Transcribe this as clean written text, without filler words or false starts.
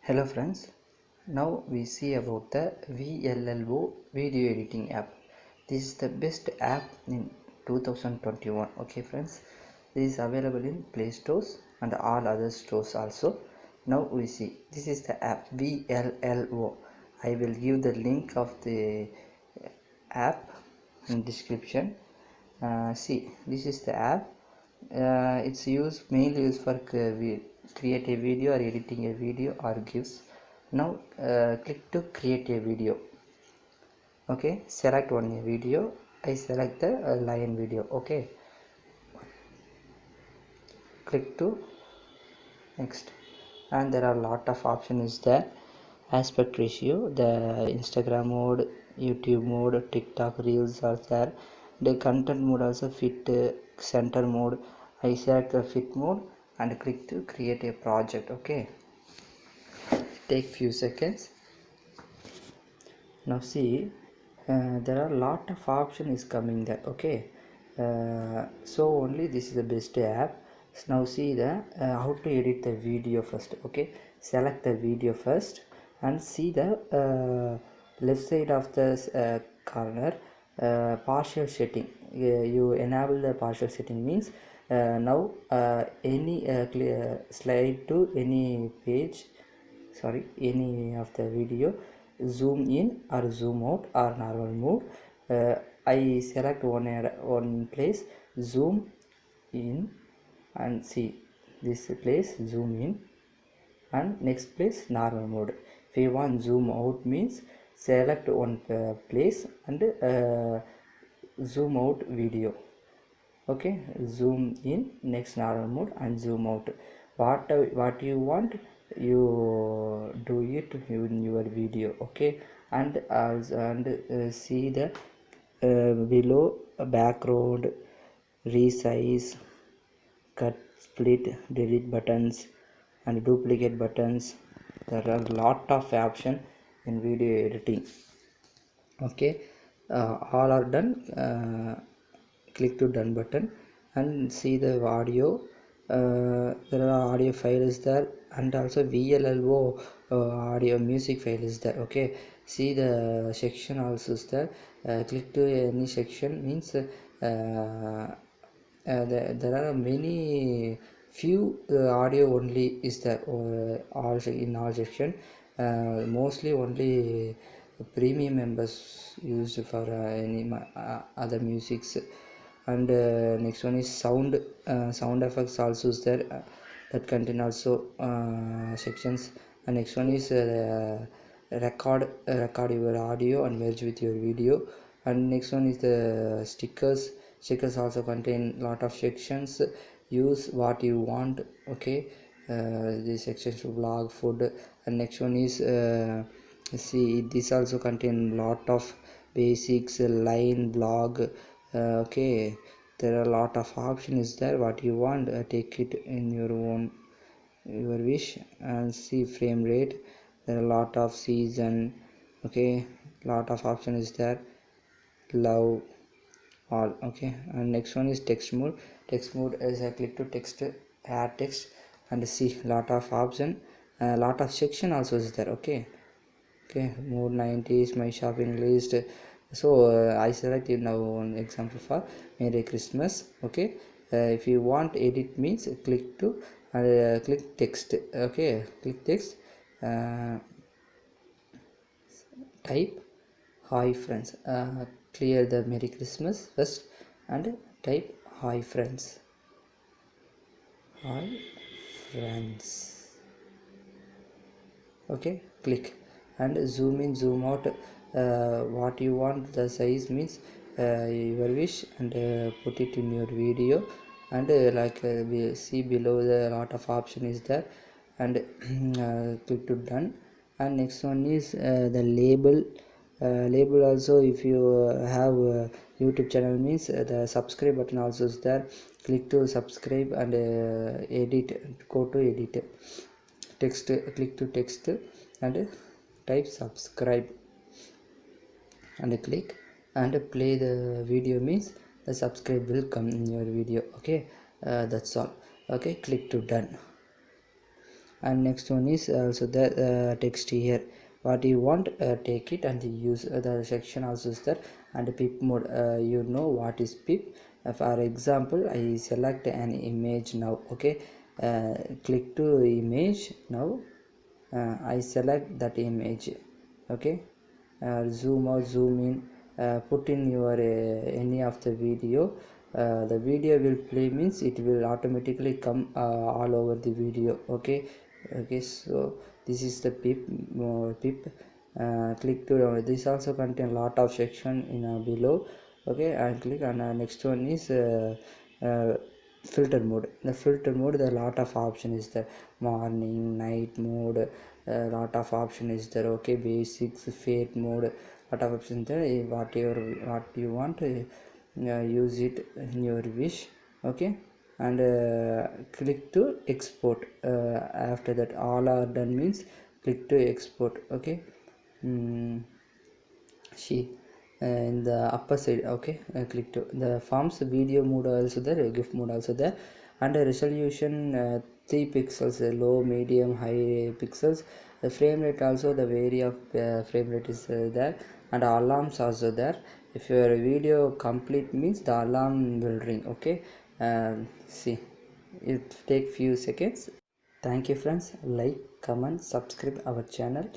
Hello friends, now we see about the VLLO video editing app. This is the best app in 2021. Okay friends, this is available in Play Stores and all other stores also. Now we see, this is the app VLLO. I will give the link of the app in description. See, this is the app. It's mainly used for create a video or editing a video or GIFs. Now click to create a video. Okay, select one video. I select the lion video. Okay, click to next, and there are a lot of options there. Aspect ratio, the Instagram mode, YouTube mode, TikTok reels are there. The content mode also fit center mode. I select the fit mode and click to create a project. Okay, take few seconds. Now see, there are a lot of options coming there. Okay, so only this is the best app. Now see the how to edit the video first. Okay, select the video first and see the left side of the corner partial setting. You enable the partial setting means now any slide to any page, sorry, any of the video, zoom in or zoom out or normal mode. I select one place, zoom in, and see this place zoom in, and next place normal mode. If you want zoom out means select one place and zoom out video. Okay, zoom in, next normal mode, and zoom out. What you want, you do it in your video. Okay, and see the below background, resize, cut, split, delete buttons and duplicate buttons. There are a lot of options in video editing. Okay, all are done. Click to done button and see the audio. There are audio files there, and also VLLO audio music file is there. Okay, see the section also is there. Click to any section means there are many few audio only is there all in all section. Mostly only premium members used for any other musics. And next one is sound effects also is there, that contain also sections. And next one is record your audio and merge with your video. And next one is the stickers also contain lot of sections. Use what you want. Okay, these sections to blog, food. And next one is see, this also contain lot of basics, line, blog. Okay, there are a lot of options there. What you want, take it in your own your wish. And see frame rate, there are a lot of season. Okay, lot of options is there, love, all. Okay, and next one is text mode is I click to text, add text, and see lot of option, lot of section also is there. Okay, mode 90s, my shopping list. So I select now one example for Merry Christmas. Okay, if you want edit means click to click text. Okay, click text, type hi friends, clear the Merry Christmas first and type hi friends. Okay, click and zoom in, zoom out, what you want the size means your wish, and put it in your video. And we see below the lot of option is there, and click to done. And next one is the label also. If you have YouTube channel means the subscribe button also is there. Click to subscribe and edit, go to edit text, click to text and type subscribe and click and play the video means the subscribe will come in your video. Okay, that's all. Okay, click to done. and next one is also the text here. What you want, take it and use. The section also is there. And pip mode, you know what is pip. For example, I select an image now. Okay, click to image now. I select that image. Okay, zoom out, zoom in, put in your any of the video. The video will play means it will automatically come all over the video. Okay, so this is the pip. Click to this also contain lot of section in below. Okay, and click. And next one is filter mode. The filter mode, the lot of option is there. Morning, night mode, lot of option is there. Okay, basics, fade mode, lot of options there. Whatever what you want, use it in your wish. Okay, and click to export. After that all are done means click to export. Okay, see in the upper side. Okay, click to the forms video mode also there, gif mode also there. And the resolution 3 pixels, low, medium, high pixels. The frame rate also, the vary of frame rate is there. And alarms also there. If your video complete means the alarm will ring. Okay, see, it take few seconds. Thank you friends. Like, comment, subscribe our channel.